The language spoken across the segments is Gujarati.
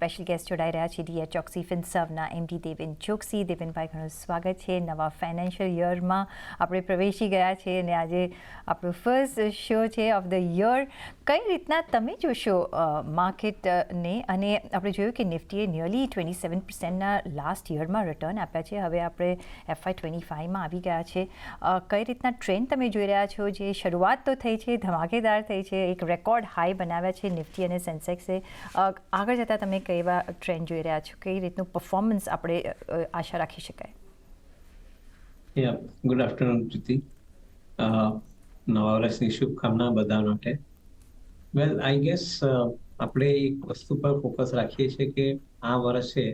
સ્પેશિયલ ગેસ્ટ જોડાઈ રહ્યા છે ડીએચ ચોકસી ફિનસર્વના એમડી દેવેન ચોકસી. દેવેનભાઈ, ઘણું સ્વાગત છે. નવા ફાઇનાન્શિયલ યરમાં આપણે પ્રવેશી ગયા છે અને આજે આપણો ફર્સ્ટ શો છે ઓફ ધ યર. કઈ રીતના તમે જોશો માર્કેટને? અને આપણે જોયું કે નિફ્ટીએ નિયરલી 27%ના લાસ્ટ યરમાં રિટર્ન આપ્યા છે. હવે આપણે FY25માં આવી ગયા છે. કઈ રીતના ટ્રેન્ડ તમે જોઈ રહ્યા છો? જે શરૂઆત તો થઈ છે, ધમાકેદાર થઈ છે, એક રેકોર્ડ હાઈ બનાવ્યા છે નિફ્ટી અને સેન્સેક્સે. આગળ જતાં તમે કેવા ટ્રેન્ડ જોઈ રહ્યા છો? કઈ રીતનું પરફોર્મન્સ આપણે આશા રાખી શકાય? ગુડ આફ્ટરનૂન પ્રીતિ. નવા વર્ષની શુભકામના બધા માટે. વેલ, આઈ ગેસ આપણે એક વસ્તુ પર ફોકસ રાખીએ છીએ કે આ વર્ષે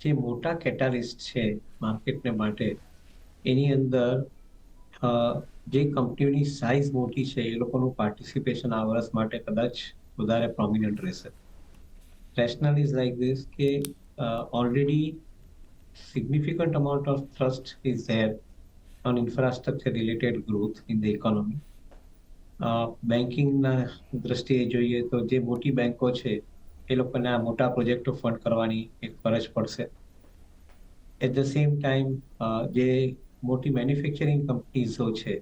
જે મોટા કેટાલિસ્ટ છે માર્કેટને માટે, એની અંદર જે કંપનીઓની સાઇઝ મોટી છે એ લોકોનું પાર્ટિસિપેશન આ વર્ષ માટે કદાચ વધારે પ્રોમિનન્ટ રહેશે. રેશનલ ઇઝ લાઇક ધીસ કે already significant amount of thrust is there on infrastructure related growth in the economy. બેન્કિંગના દ્રષ્ટિએ જોઈએ તો જે મોટી બેન્કો છે એ લોકોને આ મોટા પ્રોજેક્ટો ફંડ કરવાની એક ફરજ પડશે. એટ ધ સેમ ટાઈમ જે મોટી મેન્યુફેક્ચરિંગ કંપનીઝો છે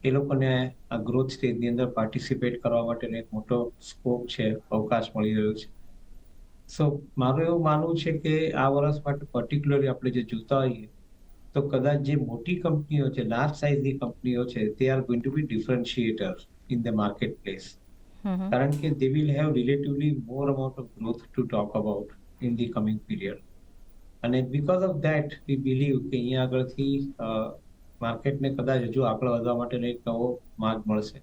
એ લોકોને આ ગ્રોથ સ્ટેજની અંદર પાર્ટિસિપેટ કરવા માટેનો એક મોટો સ્કોપ છે, અવકાશ મળી રહ્યો છે. સો મારું એવું માનવું છે કે આ વર્ષ માટે પર્ટિક્યુલરલી આપણે જે જોતા હોઈએ તો કદાચ જે મોટી કંપનીઓ છે, લાર્જ સાઇઝની કંપનીઓ છે, તે are going to be differentiator in the market place. કારણ કે they will have relatively more amount of growth to talk about in the coming period. અને because of that we believe કે અહીંયા આગળથી માર્કેટને કદાચ હજુ આગળ વધવા માટેનો એક નવો માર્ગ મળશે.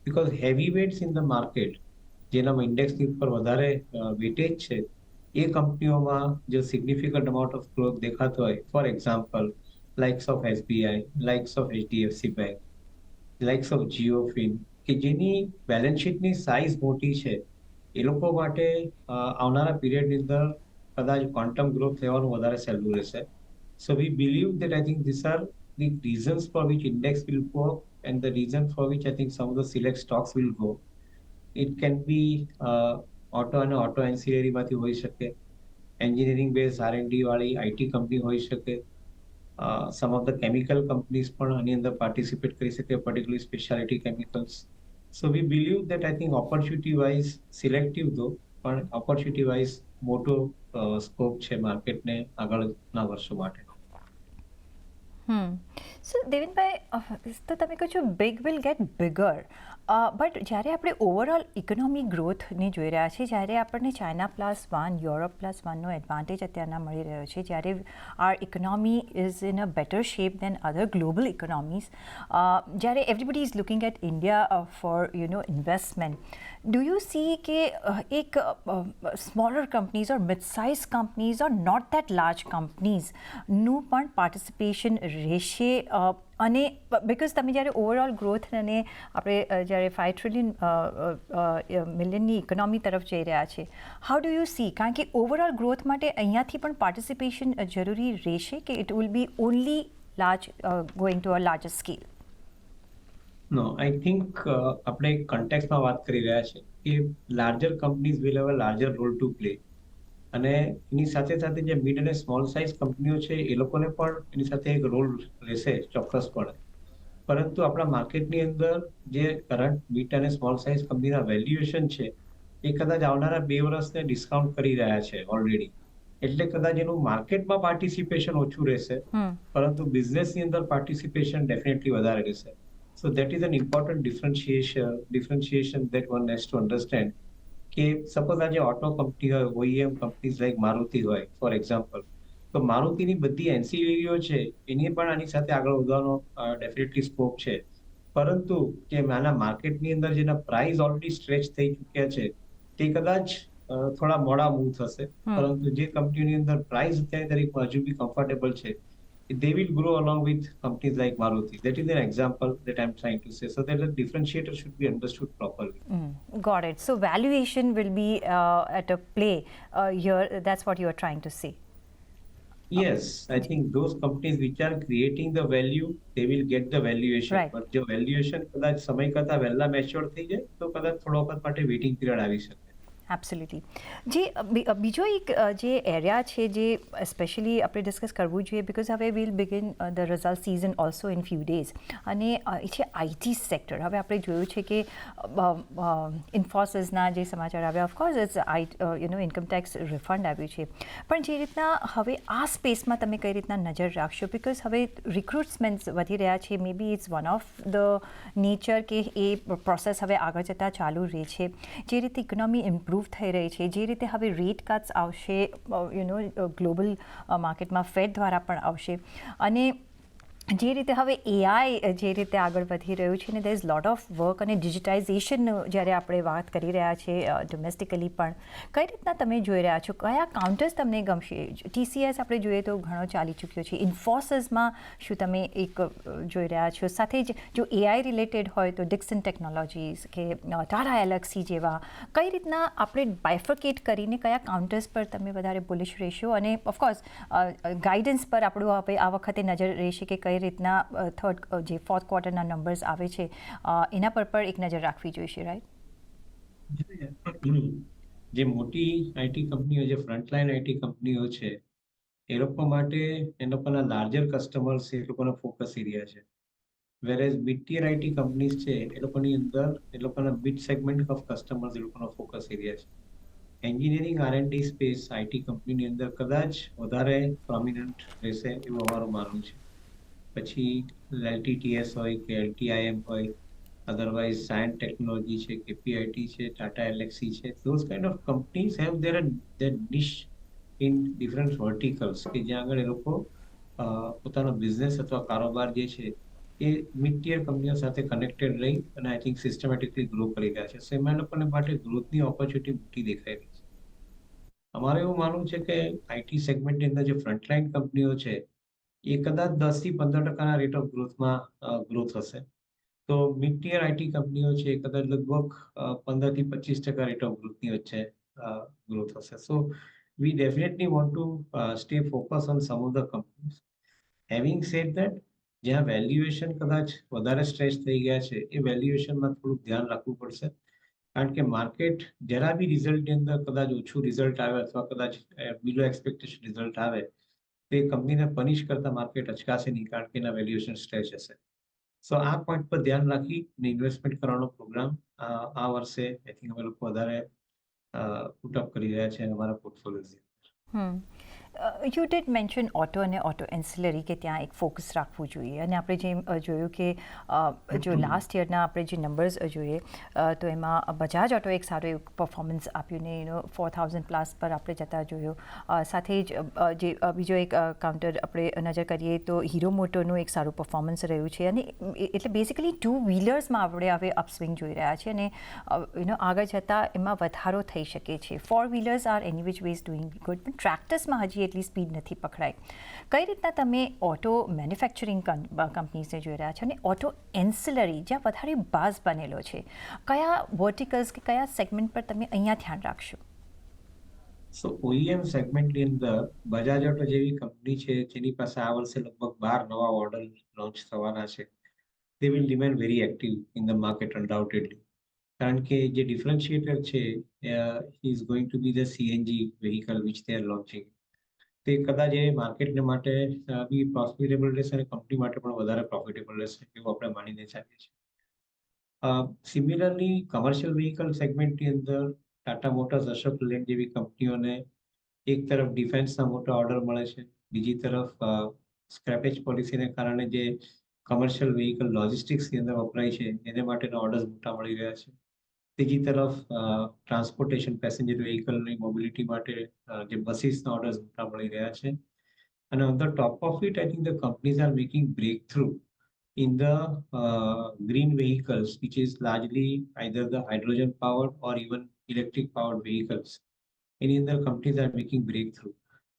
Because heavy weights in the market, જેનામાં ઇન્ડેક્સની ઉપર વધારે વેટેજ છે, એ કંપનીઓમાં જો સિગ્નિફિકન્ટ અમાઉન્ટ ઓફ ગ્રોથ દેખાતો હોય, for example likes of SBI, likes of HDFC bank, likes of JioFin, કે જેની બેલેન્સ શીટની સાઇઝ મોટી છે, એ લોકો માટે આવનારા પીરિયડની અંદર કદાચ ક્વોન્ટમ ગ્રોથ લેવાનું વધારે સહેલું રહેશે. So we believe that I think this are the reasons for which index will go and the reason for which I think some of the select stocks will go. It can be auto અને ઓટો એન્સિલરીમાંથી હોઈ શકે, એન્જિનિયરિંગ બેઝ R&D વાળી IT કંપની હોઈ શકે, સમ ઓફ ધ કેમિકલ કંપનીઝ પણ આની અંદર પાર્ટિસિપેટ કરી શકે, particularly speciality chemicals. So we believe that I think opportunity wise selective દો, પણ ઓપોર્ચ્યુનિટી વાઇઝ મોટો સ્કોપ છે માર્કેટને આગળના વર્ષો માટે. સો દેવેનભાઈ, તો તમે કહો છો big will get bigger, but જ્યારે આપણે ઓવરઓલ ઇકોનોમિક ગ્રોથને જોઈ રહ્યા છીએ, જ્યારે આપણને ચાઇના +1, યુરોપ +1નો એડવાન્ટેજ અત્યારના મળી રહ્યો છે, જ્યારે are economy is in a better shape than other global economies, જ્યારે everybody is looking at India for investment, do you see કે એક smaller companies or mid size companies or not that large કંપનીઝનું પણ પાર્ટિસિપેશન રહેશે? અને બિકોઝ તમે જ્યારે ઓવરઓલ ગ્રોથ અને આપણે જ્યારે 5 ટ્રિલિયન મિલિયનની ઇકોનોમી તરફ જઈ રહ્યા છે, હાઉ ડુ યુ સી? કારણ કે ઓવરઓલ ગ્રોથ માટે અહીંયાથી પણ પાર્ટિસિપેશન જરૂરી રહેશે કે it will be only large going to a larger scale? No, I think આપણે કન્ટેક્સમાં વાત કરી રહ્યા છે કે larger companies will have a larger role to play, અને એની સાથે સાથે જે મિડ અને સ્મોલ સાઇઝ કંપનીઓ છે એ લોકોને પણ એની સાથે એક રોલ રહેશે ચોક્કસપણે. પરંતુ આપણા માર્કેટની અંદર જે કરંટ મિડ અને સ્મોલ સાઇઝ કંપનીના વેલ્યુએશન છે એ કદાચ આવનારા 2 વર્ષને ડિસ્કાઉન્ટ કરી રહ્યા છે ઓલરેડી. એટલે કદાચ એનું માર્કેટમાં પાર્ટિસિપેશન ઓછું રહેશે, પરંતુ બિઝનેસની અંદર પાર્ટિસિપેશન ડેફિનેટલી વધારે રહેશે. So that is an important differentiation that one has to understand. કે સપોઝ આજે ઓટો કંપની હોય, OEM કંપનીઝ લાઈક મારુતિ હોય ફોર એક્ઝામ્પલ, તો મારુતિની બધી એન્સિલરીઓ છે એની પણ આની સાથે આગળ વધવાનો ડેફિનેટલી સ્કોપ છે. પરંતુ જે આના માર્કેટની અંદર જેના પ્રાઇસ ઓલરેડી સ્ટ્રેચ થઈ ચૂક્યા છે તે કદાચ થોડા મોડા મૂવ થશે, પરંતુ જે કંપનીની અંદર પ્રાઇસ અત્યારે તારીખમાં હજુ બી કમ્ફર્ટેબલ છે, they will grow along with companies like Maruti. That is an example that I'm trying to say. So that the differentiator should be understood properly. Got it. So valuation will be at a play here. That's what you are trying to say. Yes, I think those companies which are creating the value, they will get the valuation. Right. But the valuation કદાચ સમય કરતા વહેલા મેચ્યોર થઈ જાય તો કદાચ થોડો વખત માટે વેઇટિંગ પીરિયડ આવી શકે. એબ્સોલ્યુટલી. બીજો એક જે એરિયા છે જે સ્પેશિયલી આપણે ડિસ્કસ કરવું જોઈએ બિકોઝ હવે will begin the result season also in few days અને એ છે આઈટી સેક્ટર. હવે આપણે જોયું છે કે ઇન્ફોસિસના જે સમાચાર આવ્યા ઓફકોર્સ ઇટ્સ ઇન્કમટેક્સ રિફંડ આવ્યું છે, પણ જે રીતના હવે આ સ્પેસમાં તમે કઈ રીતના નજર રાખશો બિકોઝ હવે રિક્રુટમેન્ટ્સ વધી રહ્યા છે, maybe it's one of the nature કે એ પ્રોસેસ હવે આગળ જતાં ચાલુ રહે છે. જે રીતે ઇકોનોમી ઇમ્પ્રૂવ થઈ રહી છે, જે રીતે હવે રેટ કટ્સ આવશે ગ્લોબલ માર્કેટમાં ફેડ દ્વારા પણ આવશે, અને જે રીતે હવે એઆઈ જે રીતે આગળ વધી રહ્યું છે ને there is lot of work અને ડિજિટાઇઝેશન જ્યારે આપણે વાત કરી રહ્યા છીએ ડોમેસ્ટિકલી પણ કઈ રીતના તમે જોઈ રહ્યા છો, કયા કાઉન્ટર્સ તમને ગમશે? ટીસીએસ આપણે જોઈએ તો ઘણો ચાલી ચૂક્યો છે, ઇન્ફોસિસમાં શું તમે એક જોઈ રહ્યા છો? સાથે જ જો એઆઈ રિલેટેડ હોય તો ડિક્સન ટેકનોલોજીસ કે ટાટા એલેક્સી જેવા, કઈ રીતના આપણે બાયફર્કેટ કરીને કયા કાઉન્ટર્સ પર તમે વધારે બુલિશ રહેશો? અને ઓફકોર્સ ગાઈડન્સ પર આપણું હવે આ વખતે નજર રહેશે કે કઈ રીતના જે ફોર્થ ક્વાર્ટરના નંબર્સ આવે છે એના પર પણ એક નજર રાખવી જોઈશે, રાઈટ? જે મોટી આઈટી કંપનીઓ, જે ફ્રન્ટલાઈન આઈટી કંપનીઓ છે, એ લોકો માટે એ લોકોના લાર્જર કસ્ટમર્સ એ લોકોના ફોકસ એરિયા છે. વેરેઝ મિડ ટિયર આઈટી કંપનીઝ છે એ લોકોની અંદર એ લોકોના મિડ સેગમેન્ટ ઓફ કસ્ટમર્સ એ લોકોનો ફોકસ એરિયા છે. એન્જિનિયરિંગ આર&ડી સ્પેસ આઈટી કંપનીની અંદર કદાચ વધારે પ્રોમિનન્ટ રહેશે એવું અમારું માનવું છે. પછી એલટીટીએસ હોય કે એલટીઆઈએમ હોય, અધરવાઇઝ સાયન્ટ ટેકનોલોજી છે, કેપીઆઈટી છે, ટાટા એલેક્સી છે, those kind of companies have their niche in different verticals કે જ્યાં આગળ એ લોકો પોતાનો બિઝનેસ અથવા કારોબાર જે છે એ મિડ ટિયર કંપનીઓ સાથે કનેક્ટેડ રહી અને આઈ થિંક સિસ્ટમેટિકલી ગ્રો કરી રહ્યા છે. સો એમાં લોકોને માટે ગ્રોથની ઓપોર્ચ્યુનિટી મોટી દેખાઈ રહી છે. અમારે એવું માનવું છે કે આઈટી સેગમેન્ટની અંદર જે ફ્રન્ટલાઈન કંપનીઓ છે એ કદાચ 10-15% રેટ ઓફ ગ્રોથમાં ગ્રોથ હશે. તો મિડ ટિયર આઈટી કંપનીઓ છે એ કદાચ લગભગ 15-25% રેટ ઓફ ગ્રોથની વચ્ચે ગ્રોથ હશે. So we definitely want to stay focus on some of the companies. Having said that, જ્યાં વેલ્યુએશન કદાચ વધારે સ્ટ્રેચ થઈ ગયા છે એ વેલ્યુએશનમાં થોડુંક ધ્યાન રાખવું પડશે, કારણ કે માર્કેટ જરા બી રિઝલ્ટની અંદર કદાચ ઓછું રિઝલ્ટ આવે અથવા કદાચ બિલો એક્સપેક્ટેશન રિઝલ્ટ આવે તો એ કંપનીને પનિશ કરતા માર્કેટ અચકાશે નહીં, કારણ કે એના વેલ્યુએશન સ્ટ્રેચ હશે. સો આ પોઈન્ટ પર ધ્યાન રાખી ઇન્વેસ્ટમેન્ટ કરવાનો પ્રોગ્રામ આ વર્ષે આઈ થિંક અમે લોકો વધારે પુટઅપ કરી રહ્યા છે અમારા પોર્ટફોલિયોઝ. યુ ડીડ મેન્શન ઓટો અને ઓટો એન્સિલરી કે ત્યાં એક ફોકસ રાખવું જોઈએ, અને આપણે જેમ જોયું કે જો લાસ્ટ યરના આપણે જે નંબર્સ જોઈએ તો એમાં બજાજ ઓટો એક સારું એવું પરફોર્મન્સ આપ્યું ને 4000 પ્લસ પર આપણે જતા જોયું. સાથે જ જે બીજો એક કાઉન્ટર આપણે નજર કરીએ તો હીરો મોટોનું એક સારું પરફોર્મન્સ રહ્યું છે, અને એટલે બેઝિકલી ટુ વ્હીલર્સમાં આપણે હવે અપસ્વિંગ જોઈ રહ્યા છીએ અને આગળ જતાં એમાં વધારો થઈ શકે છે. Four wheelers are any which ways doing good, પણ ટ્રેક્ટર્સમાં હજી એટલી સ્પીડ નથી પકડાઈ. કઈ રીતના તમે ઓટો મેન્યુફેક્ચરિંગ કંપનીઝને જોઈ રહ્યા છો અને ઓટો એન્સિલરી જ્યાં વધારે બાઝ બનેલો છે, કયા વર્ટિકલ્સ કે કયા સેગમેન્ટ પર તમે અહીંયા ધ્યાન રાખશો? સો ઓઈએમ સેગમેન્ટની અંદર બજાજ ઓટો જેવી કંપની છે જેની પાસે આ વર્ષે લગભગ 12 નવા ઓર્ડર લોન્ચ થવાના છે. they will remain very active in the market undoubtedly. કારણ કે જે ડિફરન્શિએટર છે is going to be the CNG vehicle which they are launching. તે કદાચ એ માર્કેટને માટે બી પ્રોફિટેબલ રહેશે અને કંપની માટે પણ વધારે પ્રોફિટેબલ રહેશે એવું આપણે માનીને ચાલીએ છીએ. સિમિલરલી કમર્શિયલ વ્હીકલ સેગમેન્ટની અંદર ટાટા મોટર્સ, અશોક લેલેન્ડ જેવી કંપનીઓને એક તરફ ડિફેન્સના મોટા ઓર્ડર મળે છે, બીજી તરફ સ્ક્રેપેજ પોલિસીને કારણે જે કમર્શિયલ વ્હીકલ લોજિસ્ટિક્સની અંદર વપરાય છે એને માટેના ઓર્ડર્સ મોટા મળી રહ્યા છે. ત્રીજી તરફ ટ્રાન્સપોર્ટેશન પેસેન્જર વ્હીકલની મોબિલિટી માટે જે બસીસના ઓર્ડર્સ મોટા મળી રહ્યા છે. અને on the top of it, I think the companies are making breakthrough in the green vehicles, which is largely either the hydrogen powered or even electric powered vehicles. Any other companies are making breakthrough.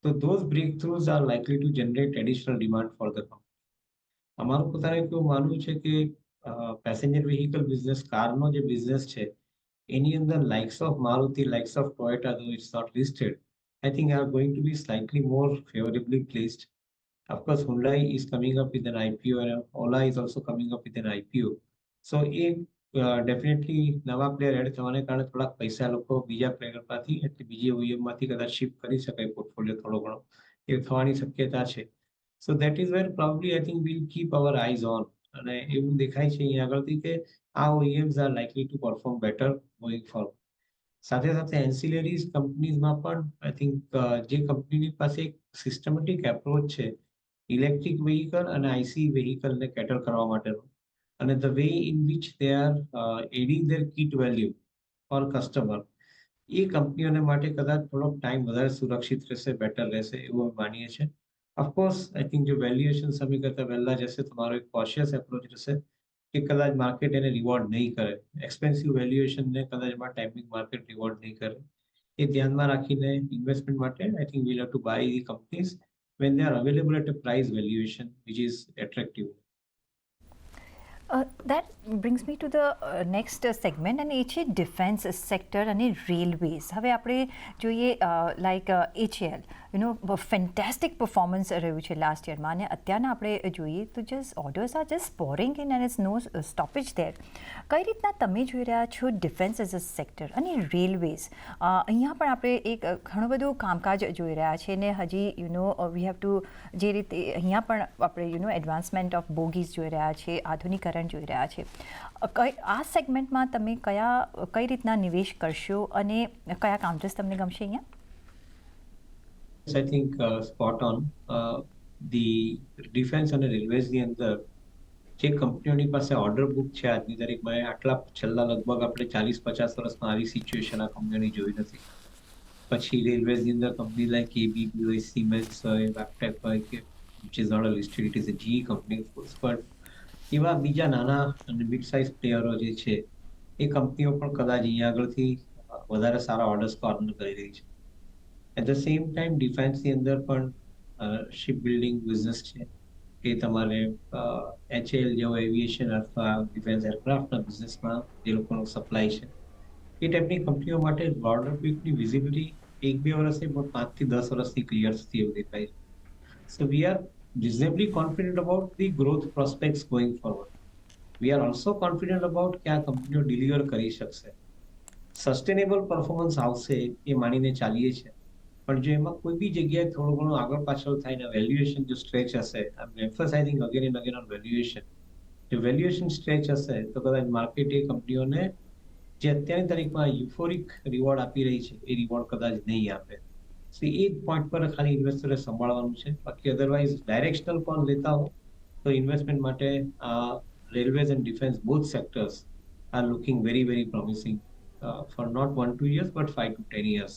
So those breakthroughs are likely to generate additional demand for the company. અમારું પોતાને કેવું માનવું છે કે પેસેન્જર વ્હીકલ બિઝનેસ, કારનો જે બિઝનેસ છે એની અંદર likes of Maruti, likes of Toyota, though it's not listed, I think are going to be slightly more favorably placed. Of course, Hyundai is coming up with an IPO and Ola is also coming up with an IPO. So definitely નવા પ્લેયર એડ થવાને કારણે થોડાક પૈસા લોકો બીજા પ્લેયર માંથી એટલે બીજી OEM માંથી કદાચ શિફ્ટ કરી શકાય પોર્ટફોલિયો થોડો ઘણો એ થવાની શક્યતા છે. So that is where probably I think will keep our eyes on. અને એવું દેખાય છે અહીંયા આગળથી કે આ OEMs are likely to perform better going forward. સાથે સાથે એન્સિલરીઝ કંપનીઝમાં પણ આઈ થિંક જે કંપનીની પાસે એક સિસ્ટમેટિક એપ્રોચ છે ઇલેક્ટ્રિક વ્હીકલ અને IC વ્હીકલને કેટર કરવા માટેનો, અને the way in which they are adding their kit value for customer, એ કંપનીઓને માટે કદાચ થોડોક ટાઈમ વધારે સુરક્ષિત રહેશે, બેટર રહેશે એવું અમે માનીએ છીએ. ઓફકોર્સ આઈ થિંક જો વેલ્યુએશન સમય કરતાં વહેલા જશે તમારો એક કોશિયસ એપ્રોચ રહેશે કે કદાચ માર્કેટ એને રિવોર્ડ નહીં કરે, એક્સપેન્સિવ વેલ્યુએશનને કદાચ ટાઈમિંગ માર્કેટ રિવોર્ડ નહીં કરે. એ ધ્યાનમાં રાખીને ઇન્વેસ્ટમેન્ટ માટે I think we'll have to buy the companies when they are available at a price valuation which is attractive. That brings me to the next segment, અને એ છે ડિફેન્સ સેક્ટર અને રેલવેઝ. હવે આપણે જોઈએ લાઈક HAL ફેન્ટેસ્ટિક પરફોર્મન્સ રહ્યું છે લાસ્ટ યરમાં, અને અત્યારના આપણે જોઈએ તો just orders are just pouring in and it's no stoppage there. કઈ રીતના તમે જોઈ રહ્યા છો ડિફેન્સ એઝ અ સેક્ટર અને રેલવેઝ? અહીંયા પણ આપણે એક ઘણું બધું કામકાજ જોઈ રહ્યા છે, ને હજી વી હેવ ટુ જે રીતે અહીંયા પણ આપણે એડવાન્સમેન્ટ ઓફ બોગીઝ જોઈ રહ્યા છે, આધુનિકરણ જોઈ રહ્યા છે. આ સેગમેન્ટમાં તમે કઈ રીતના નિવેશ કરશો અને કયા કાઉન્ટર્સ તમને ગમશે અહીંયા? I think spot on. The defense અને રેલવેઝની અંદર જે કંપનીઓની પાસે ઓર્ડર બુક છે આજની તારીખમાં, આટલા છેલ્લા લગભગ આપણે 40-50 વર્ષમાં આવી સિચ્યુએશન આ કંપનીઓની જોઈ નથી. પછી રેલવેઝની અંદર કંપની લાઈક ABB હોય, સિમેન્સ હોય, વેબટેક હોય, કે which is not a listed, it is a GE company of course, but એવા બીજા નાના અને મિડ સાઇઝ પ્લેયરો જે છે એ કંપનીઓ પણ કદાચ અહીંયા આગળથી વધારે સારા ઓર્ડર્સ ગાર્નર કરી રહી છે. એટ ધ સેમ ટાઈમ ડિફેન્સની અંદર પણ શિપ બિલ્ડિંગ બિઝનેસ છે કે તમારે HAL જેવો એવિએશન અથવા ડિફેન્સ એરક્રાફ્ટના બિઝનેસમાં જે લોકોનો સપ્લાય છે એ ટાઈપની કંપનીઓ માટે ઓર્ડર બુકની વિઝિબિલિટી 1-2 વર્ષની પણ 5 થી 10 વર્ષની ક્લિયર થતી એવું દેખાય છે. So we are reasonably confident about the growth prospects going forward. We are also confident about કે આ કંપનીઓ ડિલિવર કરી શકશે, સસ્ટેનેબલ પરફોર્મન્સ આવશે એ માનીને ચાલીએ છીએ. પણ જો એમાં કોઈ બી જગ્યાએ થોડું ઘણું આગળ પાછળ થાય ને વેલ્યુએશન જો સ્ટ્રેચ હશે, I am emphasizing again and again on valuation, જો વેલ્યુએશન સ્ટ્રેચ હશે તો કદાચ માર્કેટ એ કંપનીઓને જે અત્યારની તારીખમાં યુફોરિક રિવોર્ડ આપી રહી છે એ રિવોર્ડ કદાચ નહીં આપે. સો એ પોઈન્ટ પર ખાલી ઇન્વેસ્ટરે સંભાળવાનું છે. બાકી અધરવાઇઝ ડાયરેક્શનલ કોલ લેતા હો તો ઇન્વેસ્ટમેન્ટ માટે railways and defence both sectors are looking very very promising for not 1-2 years but 5 to 10 years.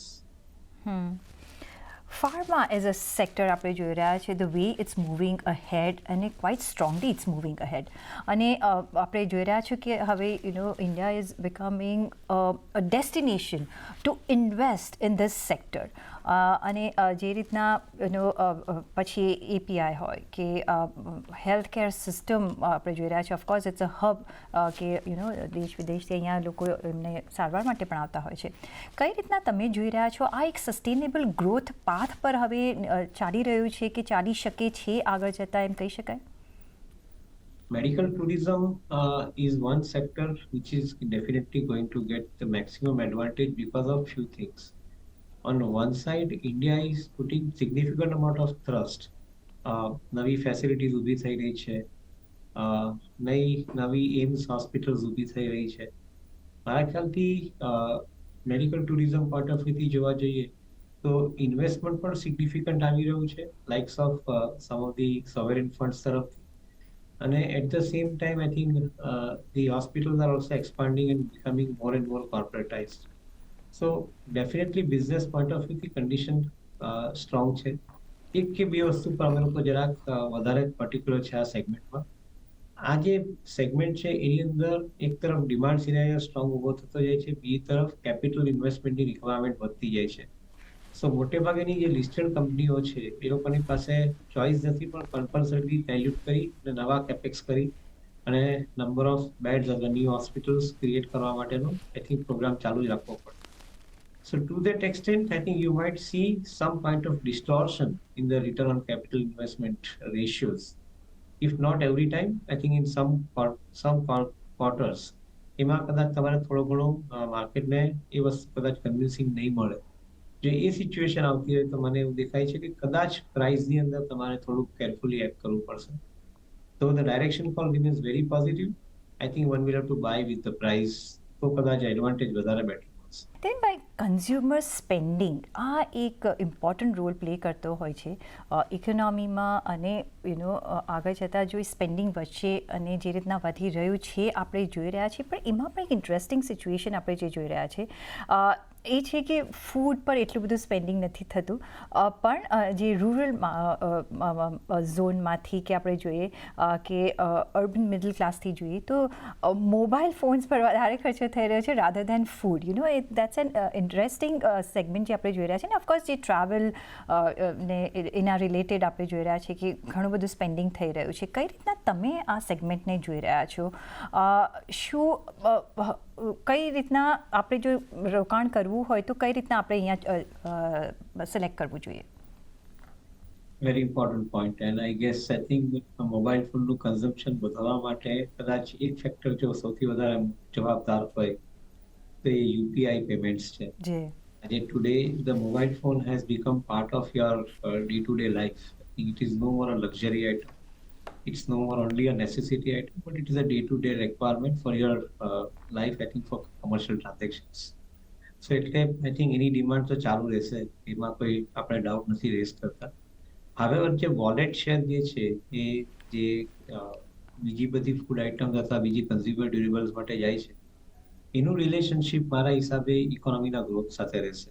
Pharma as a sector આપણે જોઈ રહ્યા છીએ, the way it's moving ahead અને quite strongly it's moving ahead. અને આપણે જોઈ રહ્યા છીએ કે હવે India is becoming a destination to invest in this sector. અને જે રીતના પછી API હોય કે હેલ્થ કેર સિસ્ટમ આપણે જોઈ રહ્યા છીએ, ઓફકોર્સ ઇટ્સ અ હબ કે દેશ વિદેશથી અહીંયા લોકો એમને સારવાર માટે પણ આવતા હોય છે. કઈ રીતના તમે જોઈ રહ્યા છો આ એક સસ્ટેનેબલ ગ્રોથ પાથ પર હવે ચાલી રહ્યું છે કે ચાલી શકે છે આગળ જતાં, એમ કહી શકાય? Medical tourism is one sector which is definitely going to get the maximum advantage because of few things. On one side, India is putting significant amount of thrust. નવી ફેસિલિટીઝ ઊભી થઈ રહી છે, નવી એમ્સ હોસ્પિટલ્સ ઊભી થઈ રહી છે. મારા ખ્યાલથી મેડિકલ ટુરિઝમ પોઈન્ટ ઓફ વ્યૂથી જોવા જઈએ તો ઇન્વેસ્ટમેન્ટ પણ સિગ્નિફિકન્ટ આવી રહ્યું છે, likes of some of the sovereign funds તરફથી. અને at the same time I think the hospitals are also expanding and becoming more and more corporatized. So definitely business point of વ્યૂથી કન્ડિશન સ્ટ્રોંગ છે. એક કે બે વસ્તુ પર અમે લોકો જરાક વધારે પર્ટિક્યુલર છે આ સેગમેન્ટમાં. આ જે સેગમેન્ટ છે એની અંદર એક તરફ ડિમાન્ડ સિનારિયો સ્ટ્રોંગ ઊભો થતો જાય છે, બીજી તરફ કેપિટલ ઇન્વેસ્ટમેન્ટની રિક્વાયરમેન્ટ વધતી જાય છે. સો મોટે ભાગેની જે લિસ્ટેડ કંપનીઓ છે એ લોકોની પાસે ચોઇસ નથી, પણ કમ્પલસરી ડાયલ્યુટ કરી અને નવા કેપેક્સ કરી અને નંબર ઓફ બેડ્સ અથવા ન્યૂ હોસ્પિટલ્સ ક્રિએટ કરવા માટેનો આઈ થિંક પ્રોગ્રામ ચાલુ જ રાખવો પડે. So to that extent, I think you might see some kind of distortion in the return on capital investment ratios. If not every time, I think in some quarters, એમાં કદાચ તમારે થોડો ઘણો માર્કેટને એ વસ્તુ કદાચ કન્વિન્સિંગ નહીં મળે. જો એ સિચ્યુએશન આવતી હોય તો મને એવું દેખાય છે કે કદાચ પ્રાઇસની અંદર તમારે થોડુંક કેરફુલી એક્ટ કરવું પડશે. તો the direction call remains very positive. I think one will have to buy with the price, તો કદાચ એડવાન્ટેજ વધારે બેટર મળશે. દેન ભાઈ કન્ઝ્યુમર સ્પેન્ડિંગ આ એક ઇમ્પોર્ટન્ટ રોલ પ્લે કરતો હોય છે ઇકોનોમીમાં, અને આગળ જતાં જો સ્પેન્ડિંગ વચ્ચે અને જે રીતના વધી રહ્યું છે આપણે જોઈ રહ્યા છીએ, પણ એમાં પણ એક ઇન્ટરેસ્ટિંગ સિચ્યુએશન આપણે જે જોઈ રહ્યા છે એ છે કે ફૂડ પર એટલું બધું સ્પેન્ડિંગ નથી થતું, પણ જે રૂરલ ઝોનમાંથી કે આપણે જોઈએ કે અર્બન મિડલ ક્લાસથી જોઈએ તો મોબાઈલ ફોન્સ પર વધારે ખર્ચો થઈ રહ્યો છે rather then food. That's an interesting segment જે આપણે જોઈ રહ્યા છીએ ને. ઓફકોર્સ જે ટ્રાવેલ ને એના રિલેટેડ આપણે જોઈ રહ્યા છીએ કે ઘણું બધું સ્પેન્ડિંગ થઈ રહ્યું છે. કઈ રીતના તમે આ સેગમેન્ટને જોઈ રહ્યા છો? શું કઈ રીતના આપણે જો રોકાણ કરવું હોય તો કઈ રીતના આપણે અહીંયા સિલેક્ટ કરવું જોઈએ? Very important point. And I guess I think mobile ફોનનું કન્ઝમ્પશન વધવા માટે કદાચ એક ફેક્ટર જો સૌથી વધારે જવાબદાર હોય તો એ યુપીઆઈ પેમેન્ટ્સ છે. આજે today the mobile phone has become part of your day to day life. It is no more a luxury item. It's no more only a necessity item, but it is a day-to-day requirement for your life, I think, for commercial transactions. So એટલે I think એની ડિમાન્ડ તો ચાલુ રહેશે, એમાં કોઈ આપણે ડાઉટ નથી રેઝ કરતા. હવે જે વોલેટ શેર જે છે એ જે બીજી બધી ફૂડ આઇટમ્સ અથવા બીજી કન્ઝ્યુમર ડ્યુરેબલ્સ માટે જાય છે એનું રિલેશનશિપ મારા હિસાબે ઇકોનોમીના ગ્રોથ સાથે રહેશે.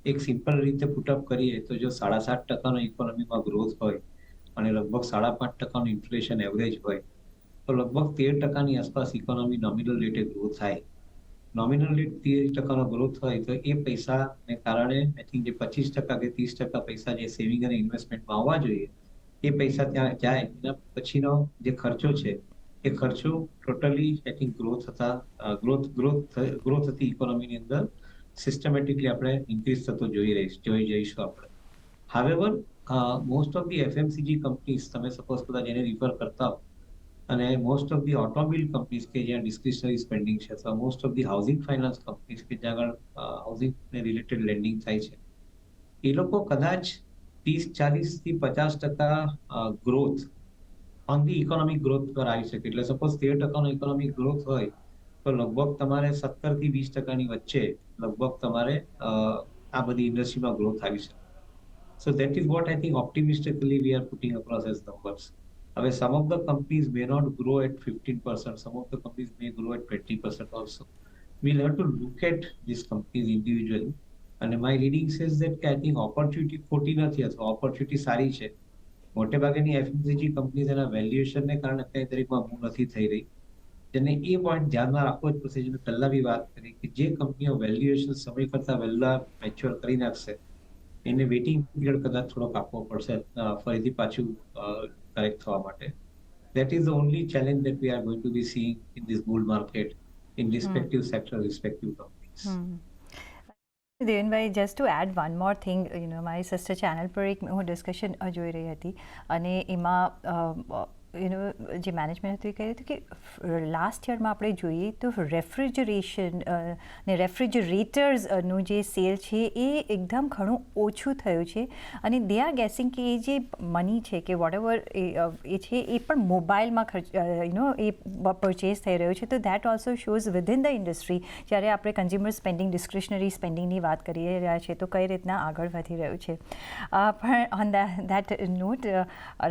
એક સિમ્પલ રીતે પુટઅપ કરીએ તો જો 7.5% ઇકોનોમીમાં ગ્રોથ હોય અને લગભગ 5.5% ઇન્ફ્લેશન એવરેજ હોય તો લગભગ 13% આસપાસ ઇકોનોમી નોમિનલ રેટે ગ્રો થાય. નોમિનલ રેટ 13% ગ્રોથ હોય તો એ પૈસાને કારણે આઈ થિંક જે 25% કે 30% પૈસા જે સેવિંગ અને ઇન્વેસ્ટમેન્ટમાં આવવા જોઈએ એ પૈસા ત્યાં જાય. એના પછીનો જે ખર્ચો છે એ ખર્ચો ટોટલી આઈ થિંક ગ્રો થતી ઇકોનોમીની અંદર સિસ્ટમેટિકલી આપણે ઇન્ક્રીઝ થતો જોઈ જઈશું આપણે. However most of the FMCG companies તમે સપોઝ કદાચ એને રિફર કરતા હો, અને most of the automobile companies કે જ્યાં ડિસ્ક્રિશનરી સ્પેન્ડિંગ છે, અથવા most of the housing finance companies કે જ્યાં આગળ હાઉસિંગને રિલેટેડ લેન્ડિંગ થાય છે, એ લોકો કદાચ 30-40 થી 50% growth on the economic growth પર આવી શકે. એટલે સપોઝ 13% ઇકોનોમિક ગ્રોથ હોય તો લગભગ તમારે 17 થી 20% વચ્ચે લગભગ તમારે આ બધી ઇન્ડસ્ટ્રીમાં ગ્રોથ આવી શકે. So that is what I think optimistically we are putting across as numbers. However, some of the companies may not grow at 15%, some of the companies may grow at 20% also. We'll have to look at these companies individually. And my reading says that I think opportunity ખોટી નથી અથવા opportunity સારી છે. મોટે ભાગની એફએમસીજી કંપનીઝ એના વેલ્યુએશનને કારણે અત્યારે દરેકમાં મૂવ નથી થઈ રહી. જેને એ પોઈન્ટ ધ્યાનમાં રાખવો જ પડશે. જેને પહેલા બી વાત કરી કે જે કંપનીઓ વેલ્યુએશન સમય કરતા વહેલા મેચ્યોર કરી નાખશે એને વેઇટિંગ પીરિયડ કદાચ થોડોક આપવો પડશે ફરીથી પાછું કરેક્ટ થવા માટે. That is the only challenge that we are going to be seeing in this bull market in respective sector, respective companies. Devenbhai, just to add one more thing, મારી સિસ્ટર ચેનલ પર એક હું ડિસ્કશન જોઈ રહી હતી અને એમાં જે મેનેજમેન્ટ હતું એ કહ્યું હતું કે લાસ્ટ યરમાં આપણે જોઈએ તો રેફ્રિજરેશન ને રેફ્રિજરેટર્સનું જે સેલ છે એ એકદમ ઘણું ઓછું થયું છે, અને દે આર ગેસિંગ કે એ જે મની છે કે વોટ એવર એ છે એ પણ મોબાઈલમાં એ પરચેઝ થઈ રહ્યું છે. તો that also shows within the industry જ્યારે આપણે કન્ઝ્યુમર સ્પેન્ડિંગ, ડિસ્ક્રિશનરી સ્પેન્ડિંગની વાત કરી રહ્યા છીએ તો કઈ રીતના આગળ વધી રહ્યું છે. પણ ઓન દેટ નોટ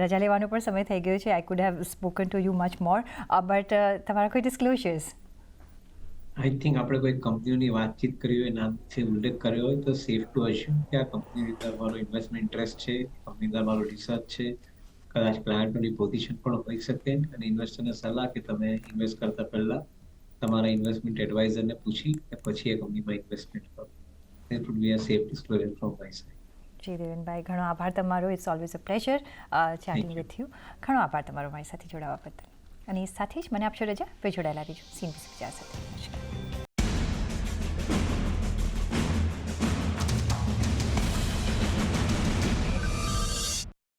રજા લેવાનો પણ સમય થઈ ગયો છે. could have spoken to you much more, but તમારા કોઈ ડિસ્ક્લોઝર્સ? આઈ થિંક આપણે કોઈ કંપનીઓની વાતચીત કરી હોય, નામથી ઉલ્લેખ કર્યો હોય તો સેફ ટુ અસ્યુમ કે આ કંપનીની અંદર મારો ઇન્વેસ્ટમેન્ટ ઇન્ટરેસ્ટ છે, કંપની અંદર મારો રિસર્ચ છે, કદાચ ક્લાયન્ટોની પોઝિશન પણ હોઈ શકે, અને ઇન્વેસ્ટરને સલાહ કે તમે ઇન્વેસ્ટ કરતા પહેલા તમારા ઇન્વેસ્ટમેન્ટ એડવાઇઝરને પૂછી પછી એ કંપનીમાં ઇન્વેસ્ટમેન્ટ કરો. That would be a safe disclosure from my side. જી દેવેનભાઈ, ઘણો આભાર તમારો. It's always a pleasure chatting with you. ઘણો આભાર તમારો મારી સાથે જોડાવા બદલ. અને સાથે જ મને આપશો રજા. જોડાયેલા રહીજો CNBC સાથે. નમસ્કાર.